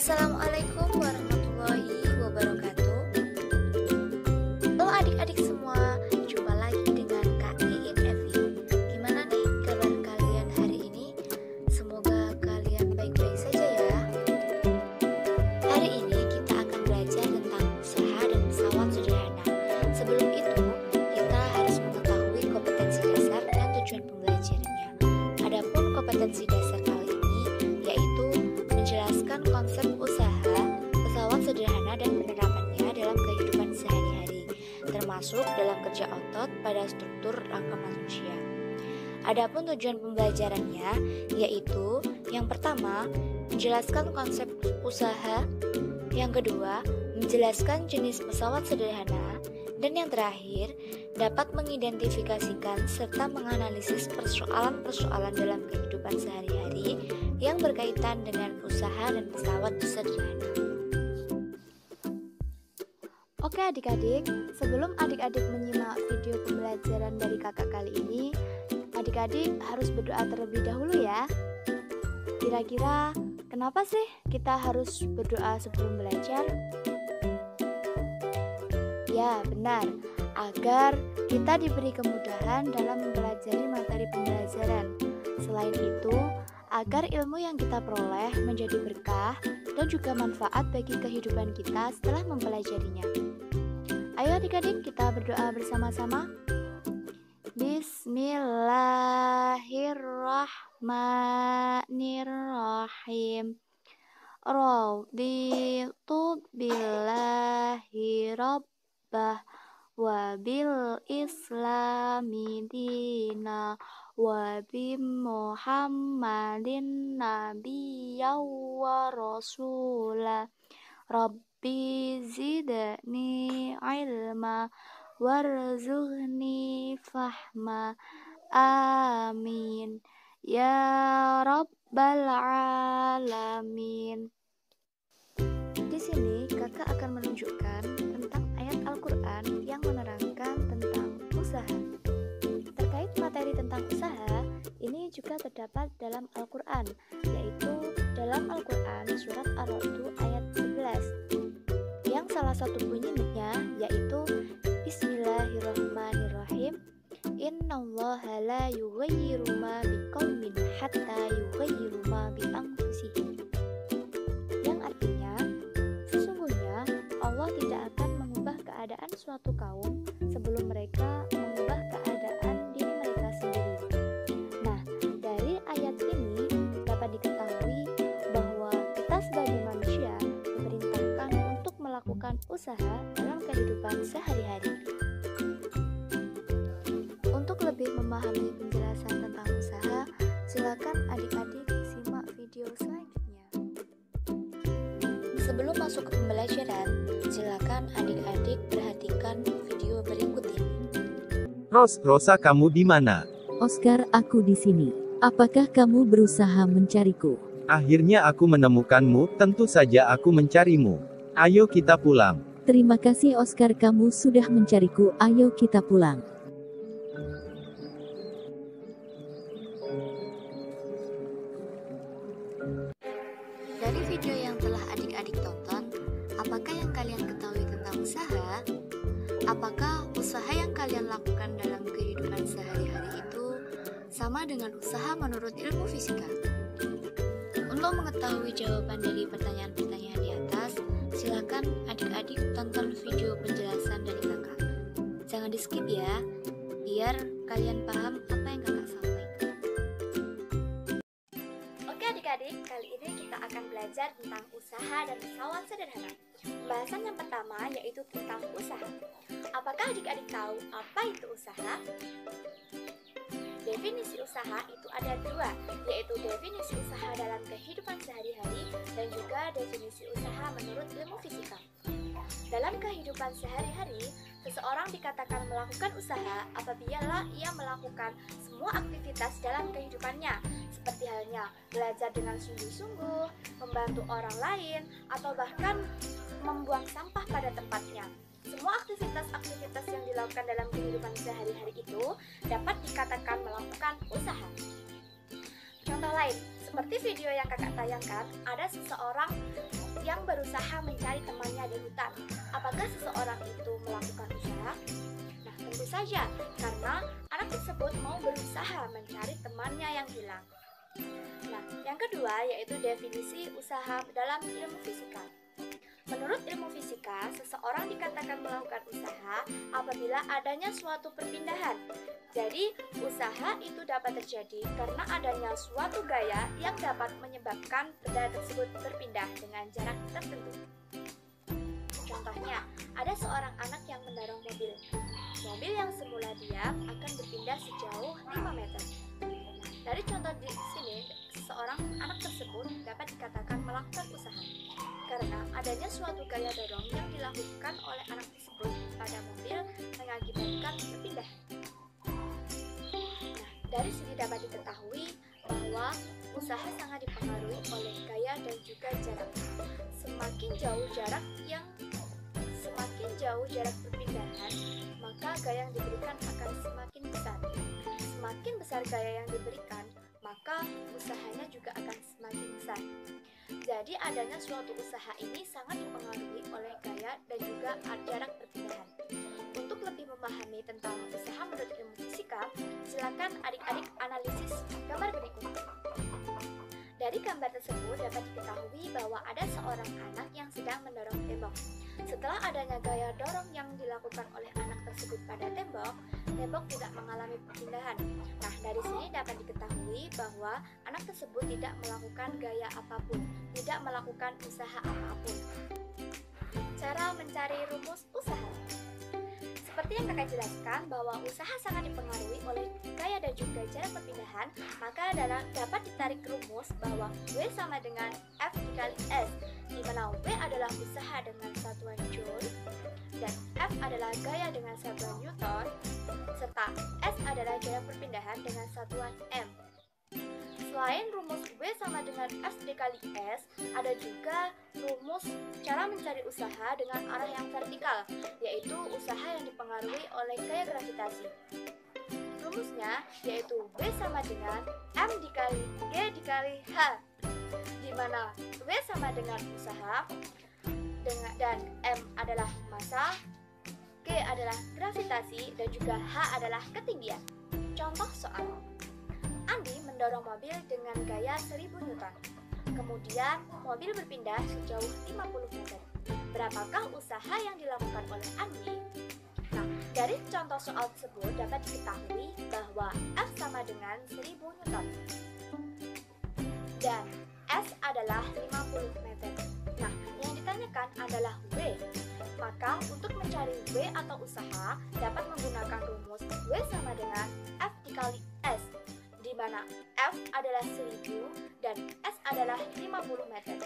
Assalamualaikum warahmatullahi wabarakatuh. Halo adik-adik semua, jumpa lagi dengan Kak Iin Evi. Gimana nih kabar kalian hari ini? Semoga kalian baik-baik saja ya. Hari ini kita akan belajar tentang usaha dan pesawat sederhana. Sebelum itu, kita harus mengetahui kompetensi dasar dan tujuan pembelajarannya. Adapun kompetensi dasar kali ini yaitu menjelaskan konsep usaha, pesawat sederhana dan penerapannya dalam kehidupan sehari-hari, termasuk dalam kerja otot pada struktur rangka manusia. Adapun tujuan pembelajarannya yaitu yang pertama, menjelaskan konsep usaha, yang kedua, menjelaskan jenis pesawat sederhana, dan yang terakhir, dapat mengidentifikasikan serta menganalisis persoalan-persoalan dalam kehidupan sehari-hari yang berkaitan dengan usaha dan pesawat sederhana. Oke adik-adik, sebelum adik-adik menyimak video pembelajaran dari kakak kali ini, adik-adik harus berdoa terlebih dahulu ya. Kira-kira kenapa sih kita harus berdoa sebelum belajar? Ya, benar, agar kita diberi kemudahan dalam mempelajari materi pembelajaran. Selain itu, agar ilmu yang kita peroleh menjadi berkah dan juga manfaat bagi kehidupan kita setelah mempelajarinya. Ayo adik-adik, kita berdoa bersama-sama. Bismillahirrahmanirrahim. Raditu billahi rabbah wa bil islami dina wa bi muhammadin nabiyya wa rasula rabbi zidni ilma warzuqni fahma amin ya rabbal alamin. Di sini kakak akan menunjukkan tentang ayat Al-Quran yang menerangkan tentang usaha. Terkait materi tentang usaha, ini juga terdapat dalam Al-Quran, yaitu dalam Al-Quran surat Ar-Ra'd ayat 11, yang salah satu bunyinya yaitu Bismillahirrahmanirrahim. Innallaha la yughayyiru ma biqaumin hatta yughayyiru ma bi anfusihim. Yang artinya, sesungguhnya Allah tidak akan mengubah keadaan suatu kaum sebelum mereka mengubah keadaan diri mereka sendiri. Nah, dari ayat ini dapat diketahui bahwa kita sebagai manusia diperintahkan untuk melakukan usaha dalam kehidupan sehari-hari. Untuk lebih memahami penjelasan tentang usaha, silakan adik-adik simak video selanjutnya. Sebelum masuk ke pembelajaran, silakan adik-adik perhatikan video berikut ini. Rosa, kamu di mana? Oscar, aku di sini. Apakah kamu berusaha mencariku? Akhirnya aku menemukanmu, tentu saja aku mencarimu. Ayo kita pulang. Terima kasih Oscar, kamu sudah mencariku. Ayo kita pulang. Dari video yang telah adik-adik tonton, apakah yang kalian ketahui tentang usaha? Apakah usaha yang kalian lakukan dalam kehidupan sehari-hari itu sama dengan usaha menurut ilmu fisika? Untuk mengetahui jawaban dari pertanyaan-pertanyaan di atas, silakan adik-adik tonton video penjelasan dari kakak. Jangan di skip ya, biar kalian paham apa yang kakak sampaikan. Oke adik-adik, kali ini kita akan belajar tentang usaha dan pesawat sederhana. Pembahasan yang pertama yaitu tentang usaha. Apakah adik-adik tahu apa itu usaha? Definisi usaha itu ada dua, yaitu definisi usaha dalam kehidupan sehari-hari dan juga definisi usaha menurut ilmu fisika. Dalam kehidupan sehari-hari, seseorang dikatakan melakukan usaha apabila ia melakukan semua aktivitas dalam kehidupannya, seperti halnya belajar dengan sungguh-sungguh, membantu orang lain, atau bahkan membuang sampah pada tempatnya. Semua aktivitas-aktivitas yang dilakukan dalam kehidupan sehari-hari itu dapat dikatakan melakukan usaha. Contoh lain, seperti video yang kakak tayangkan, ada seseorang yang berusaha mencari temannya di hutan. Apakah seseorang itu melakukan usaha? Nah, tentu saja, karena anak tersebut mau berusaha mencari temannya yang hilang. Nah, yang kedua yaitu definisi usaha dalam ilmu fisika. Menurut ilmu fisika, seseorang dikatakan melakukan usaha apabila adanya suatu perpindahan. Jadi, usaha itu dapat terjadi karena adanya suatu gaya yang dapat menyebabkan benda tersebut berpindah dengan jarak tertentu. Contohnya, ada seorang anak yang mendorong mobil. Mobil yang semula diam akan berpindah sejauh 5 meter. Dari contoh di sini, seorang anak tersebut dapat dikatakan melakukan usaha karena adanya suatu gaya dorong yang dilakukan oleh anak tersebut pada mobil mengakibatkan berpindah. Nah, dari sini dapat diketahui bahwa usaha sangat dipengaruhi oleh gaya dan juga jarak. Semakin jauh jarak perpindahan, maka gaya yang diberikan akan semakin besar. Semakin besar gaya yang diberikan, maka usahanya juga akan semakin besar. Jadi adanya suatu usaha ini sangat dipengaruhi oleh gaya dan juga jarak perpindahan. Untuk lebih memahami tentang usaha menurut ilmu fisika, silakan adik-adik analisis gambar berikut. Dari gambar tersebut dapat diketahui bahwa ada seorang anak yang sedang mendorong tembok. Setelah adanya gaya dorong yang dilakukan oleh anak tersebut pada tembok, tembok tidak mengalami perpindahan. Nah, dari sini dapat diketahui bahwa anak tersebut tidak melakukan gaya apapun, tidak melakukan usaha apapun. Cara mencari rumus usaha. Seperti yang kakak jelaskan bahwa usaha sangat dipengaruhi oleh gaya dan juga jarak perpindahan, maka dapat ditarik rumus bahwa W sama dengan F dikali S, di mana W adalah usaha dengan satuan Joule, dan F adalah gaya dengan satuan Newton, serta S adalah jarak perpindahan dengan satuan M. Selain rumus W sama dengan F dikali S, ada juga rumus cara mencari usaha dengan arah yang vertikal, yaitu usaha yang dipengaruhi oleh gaya gravitasi. Rumusnya yaitu W sama dengan M dikali G dikali H, di mana W sama dengan usaha dan M adalah massa, G adalah gravitasi, dan juga H adalah ketinggian. Contoh soal. Andi mendorong mobil dengan gaya 1000 Newton. Kemudian, mobil berpindah sejauh 50 meter. Berapakah usaha yang dilakukan oleh Andi? Nah, dari contoh soal tersebut dapat diketahui bahwa F sama dengan 1000 Newton. Dan S adalah 50 meter. Nah, yang ditanyakan adalah W. Maka, untuk mencari W atau usaha, dapat menggunakan rumus W sama dengan F dikali S, di mana F adalah 1000 dan S adalah 50 meter.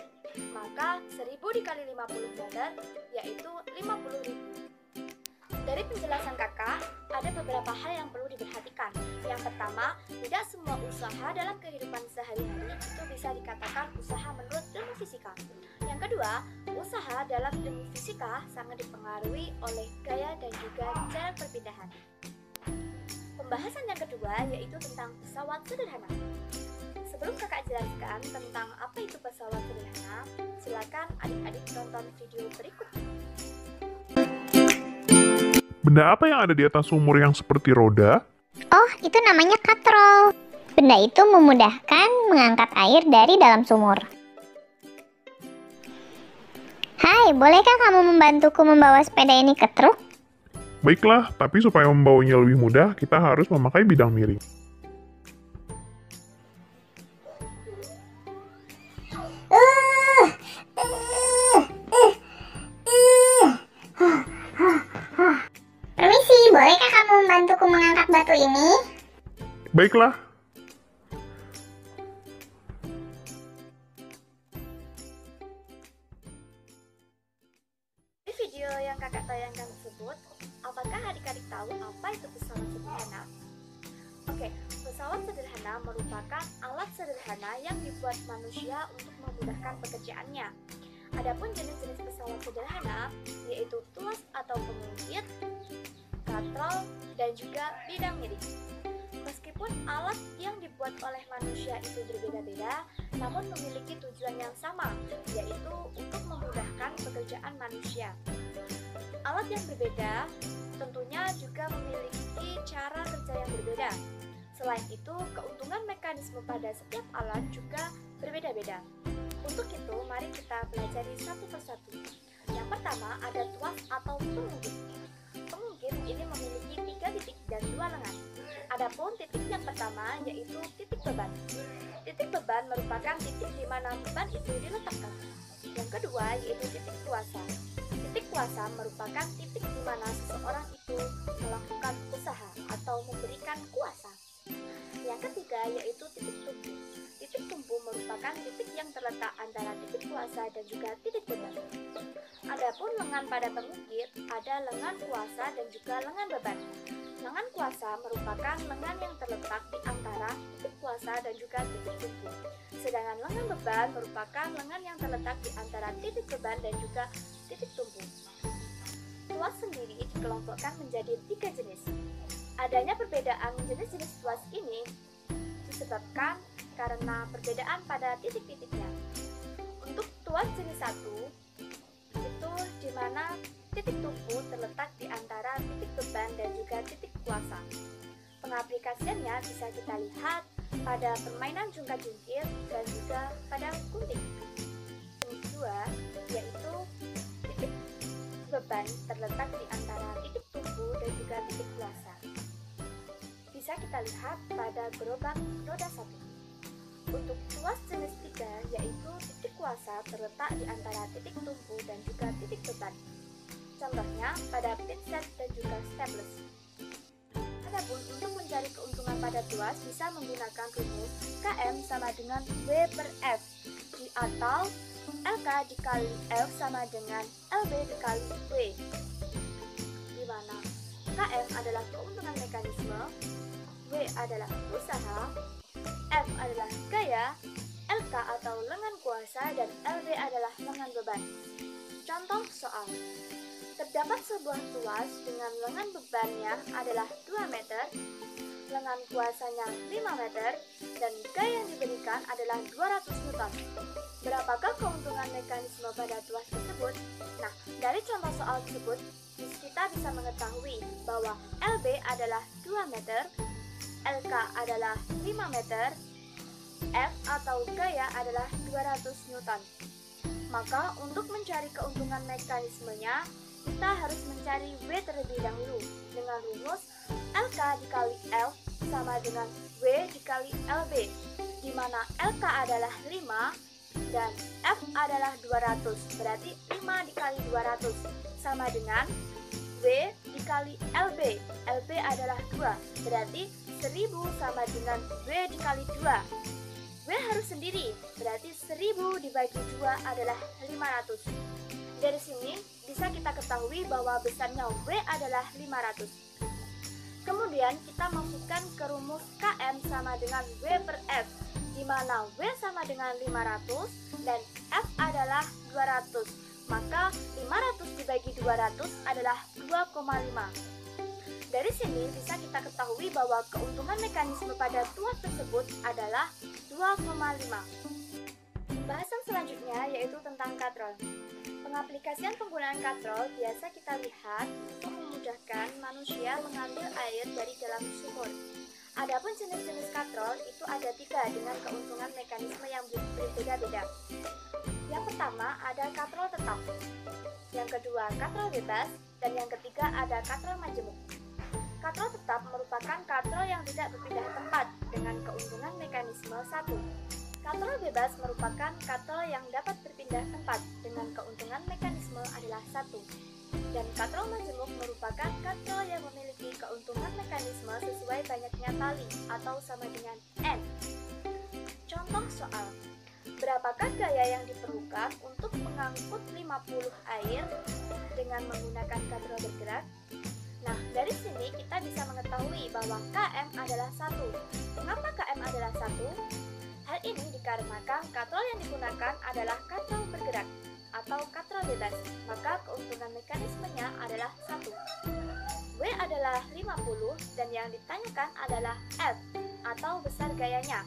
Maka 1000 dikali 50 meter yaitu 50.000. Dari penjelasan kakak, ada beberapa hal yang perlu diperhatikan. Yang pertama, tidak semua usaha dalam kehidupan sehari-hari itu bisa dikatakan usaha menurut ilmu fisika. Yang kedua, usaha dalam ilmu fisika sangat dipengaruhi oleh gaya dan juga jarak perpindahan. Pembahasan yang kedua yaitu tentang pesawat sederhana. Sebelum kakak jelaskan tentang apa itu pesawat sederhana, silakan adik-adik tonton video berikut. Benda apa yang ada di atas sumur yang seperti roda? Oh, itu namanya katrol. Benda itu memudahkan mengangkat air dari dalam sumur. Hai, bolehkah kamu membantuku membawa sepeda ini ke truk? Baiklah, tapi supaya membawanya lebih mudah, kita harus memakai bidang miring. Permisi, bolehkah kamu membantuku mengangkat batu ini? Baiklah. Di video yang kakak tayangkan tersebut, apakah adik-adik tahu apa itu pesawat sederhana? Oke, pesawat sederhana merupakan alat sederhana yang dibuat manusia untuk memudahkan pekerjaannya. Adapun jenis-jenis pesawat sederhana yaitu tuas atau pengungkit, katrol, dan juga bidang miring. Meskipun Meskipun alat yang dibuat oleh manusia itu berbeda-beda, namun memiliki tujuan yang sama, yaitu untuk memudahkan pekerjaan manusia. Alat yang berbeda tentunya juga memiliki cara kerja yang berbeda. Selain itu, keuntungan mekanisme pada setiap alat juga berbeda-beda. Untuk itu, mari kita pelajari satu persatu. Yang pertama ada tuas atau pengunggit. Pengunggit ini memiliki 3 titik dan 2 lengan. Adapun titik yang pertama yaitu titik beban. Titik beban merupakan titik di mana beban itu diletakkan. Yang kedua yaitu titik kuasa. Titik kuasa merupakan titik di mana seseorang itu melakukan usaha atau memberikan kuasa. Yang ketiga yaitu titik tumpu. Titik tumpu merupakan titik yang terletak antara titik kuasa dan juga titik beban. Adapun lengan pada pengunggit ada lengan kuasa dan juga lengan beban. Lengan kuasa merupakan lengan yang terletak di antara titik kuasa dan juga titik tumpu. Sedangkan lengan beban merupakan lengan yang terletak di antara titik beban dan juga titik tumpu. Tuas sendiri dikelompokkan menjadi 3 jenis. Adanya perbedaan jenis-jenis tuas ini disebabkan karena perbedaan pada titik-titiknya. Untuk tuas jenis 1 itu di mana titik tumpu terletak di antara titik beban dan juga titik kuasa. Pengaplikasiannya bisa kita lihat pada permainan jungkat-jungkit dan juga pada gunting. Jenis 2 yaitu titik beban terletak di antara titik tumpu dan juga titik kuasa. Bisa kita lihat pada gerobak roda 1. Untuk tuas jenis 3 yaitu titik kuasa terletak di antara titik tumpu dan juga titik beban. Contohnya pada pinset dan juga staples. Adapun untuk mencari keuntungan pada tuas bisa menggunakan rumus KM sama dengan W per F, atau LK dikali F sama dengan LB dikali W, di mana KM adalah keuntungan mekanisme, W adalah usaha, F adalah gaya, LK atau lengan kuasa, dan LB adalah lengan beban. Contoh soal. Terdapat sebuah tuas dengan lengan bebannya adalah 2 meter, lengan kuasanya 5 meter, dan gaya yang diberikan adalah 200 Newton. Berapakah keuntungan mekanisme pada tuas tersebut? Nah, dari contoh soal tersebut, kita bisa mengetahui bahwa LB adalah 2 meter, LK adalah 5 meter, F atau gaya adalah 200 Newton. Maka untuk mencari keuntungan mekanismenya, kita harus mencari W terlebih dahulu dengan rumus LK dikali F sama dengan W dikali LB, di mana LK adalah 5 dan F adalah 200, berarti 5 dikali 200 sama dengan W dikali LB. LB adalah 2, berarti 1000 sama dengan W dikali 2. W harus sendiri, berarti 1000 dibagi 2 adalah 500. Dari sini bisa kita ketahui bahwa besarnya W adalah 500. Kemudian kita masukkan ke rumus KM sama dengan W per F, di mana W sama dengan 500 dan F adalah 200. Maka 500 dibagi 200 adalah 2,5. Dari sini bisa kita ketahui bahwa keuntungan mekanisme pada tuas tersebut adalah 2,5. Bahasan selanjutnya yaitu tentang katrol. Pengaplikasian penggunaan katrol biasa kita lihat untuk memudahkan manusia mengambil air dari dalam sumur. Adapun jenis-jenis katrol itu ada 3 dengan keuntungan mekanisme yang berbeda-beda. Yang pertama ada katrol tetap, yang kedua katrol bebas, dan yang ketiga ada katrol majemuk. Katrol tetap merupakan katrol yang tidak berpindah tempat dengan keuntungan mekanisme 1. Katrol bebas merupakan katrol yang dapat berpindah tempat dengan keuntungan mekanisme adalah 1. Dan katrol majemuk merupakan katrol yang memiliki keuntungan mekanisme sesuai banyaknya tali atau sama dengan N. Contoh soal. Berapakah gaya yang diperlukan untuk mengangkut 50 air dengan menggunakan katrol bergerak? Nah, dari sini kita bisa mengetahui bahwa KM adalah 1. Mengapa KM adalah 1? Hal ini dikarenakan katrol yang digunakan adalah katrol bergerak atau katrol bebas, maka keuntungan mekanismenya adalah 1. W W adalah 50 dan yang ditanyakan adalah F atau besar gayanya.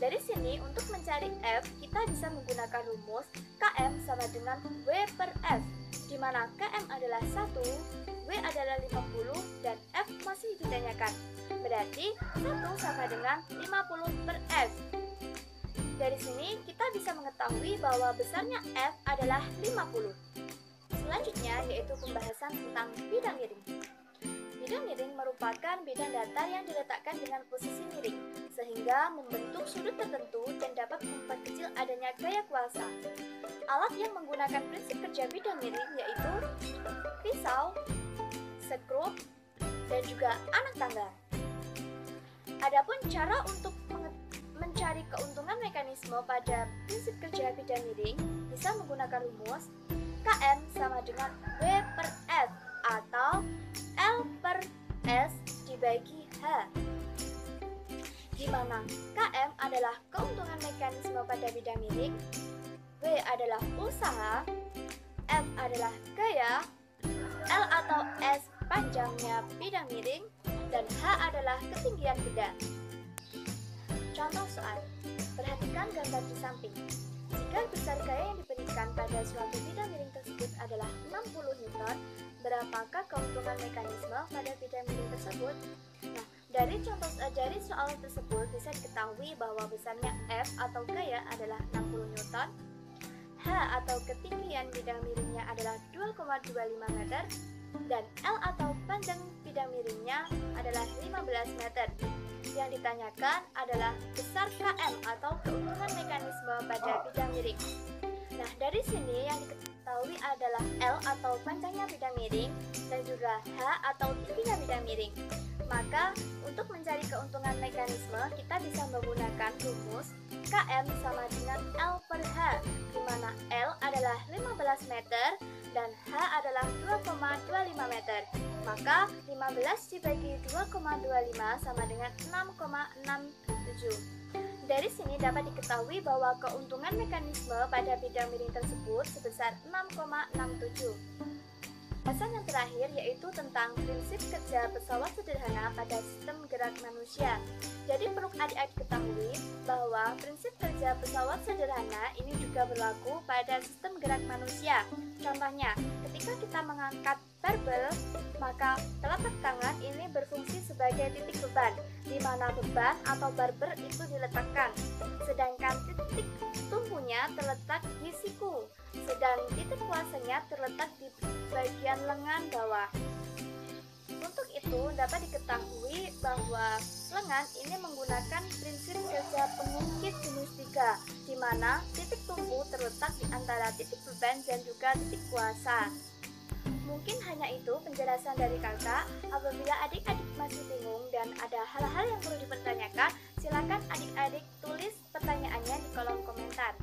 Dari sini untuk mencari F kita bisa menggunakan rumus KM sama dengan W per F, di mana KM adalah 1, W adalah 50 dan F masih ditanyakan. Berarti 1 sama dengan 50 per F. Dari sini kita bisa mengetahui bahwa besarnya F adalah 50. Selanjutnya yaitu pembahasan tentang bidang miring. Bidang miring merupakan bidang datar yang diletakkan dengan posisi miring, sehingga membentuk sudut tertentu dan dapat memperkecil adanya gaya kuasa. Alat yang menggunakan prinsip kerja bidang miring yaitu pisau, skrup, dan juga anak tangga. Adapun cara untuk mencari keuntungan mekanisme pada prinsip kerja bidang miring bisa menggunakan rumus KM sama dengan W per F atau L per S dibagi H, di mana KM adalah keuntungan mekanisme pada bidang miring, W adalah usaha, F adalah gaya, L atau S panjangnya bidang miring, dan H adalah ketinggian benda. Contoh soal, perhatikan gambar di samping. Jika besar gaya yang diberikan pada suatu bidang miring tersebut adalah 60 Newton, berapakah keuntungan mekanisme pada bidang miring tersebut? Nah, dari soal tersebut bisa diketahui bahwa besarnya F atau gaya adalah 60 Newton, H atau ketinggian bidang miringnya adalah 2,25 meter, dan L atau panjang bidang miringnya adalah 15 meter. Yang ditanyakan adalah besar KM atau keuntungan mekanisme pada bidang miring. Nah, dari sini yang diketahui adalah L atau panjangnya bidang miring dan juga H atau tingginya bidang miring. Maka, untuk mencari keuntungan mekanisme, kita bisa menggunakan rumus KM sama dengan L per H, di mana L adalah 15 meter dan H adalah 2,25 meter. Maka 15 dibagi 2,25 sama dengan 6,67. Dari sini dapat diketahui bahwa keuntungan mekanisme pada bidang miring tersebut sebesar 6,67. Pembahasan yang terakhir yaitu tentang prinsip kerja pesawat sederhana pada sistem gerak manusia. Jadi perlu adik-adik ketahui bahwa prinsip kerja pesawat sederhana ini juga berlaku pada sistem gerak manusia. Contohnya, ketika kita mengangkat barbel, maka telapak tangan ini berfungsi sebagai titik beban, di mana beban atau barber itu diletakkan, sedangkan titik tumpunya terletak di siku, sedang titik kuasanya terletak di bagian lengan bawah. Untuk itu dapat diketahui bahwa lengan ini menggunakan prinsip kerja pengungkit jenis 3, di mana titik tumpu terletak di antara titik beban dan juga titik kuasa. Mungkin hanya itu penjelasan dari kakak. Apabila adik-adik masih bingung dan ada hal-hal yang perlu dipertanyakan, silakan adik-adik tulis pertanyaannya di kolom komentar.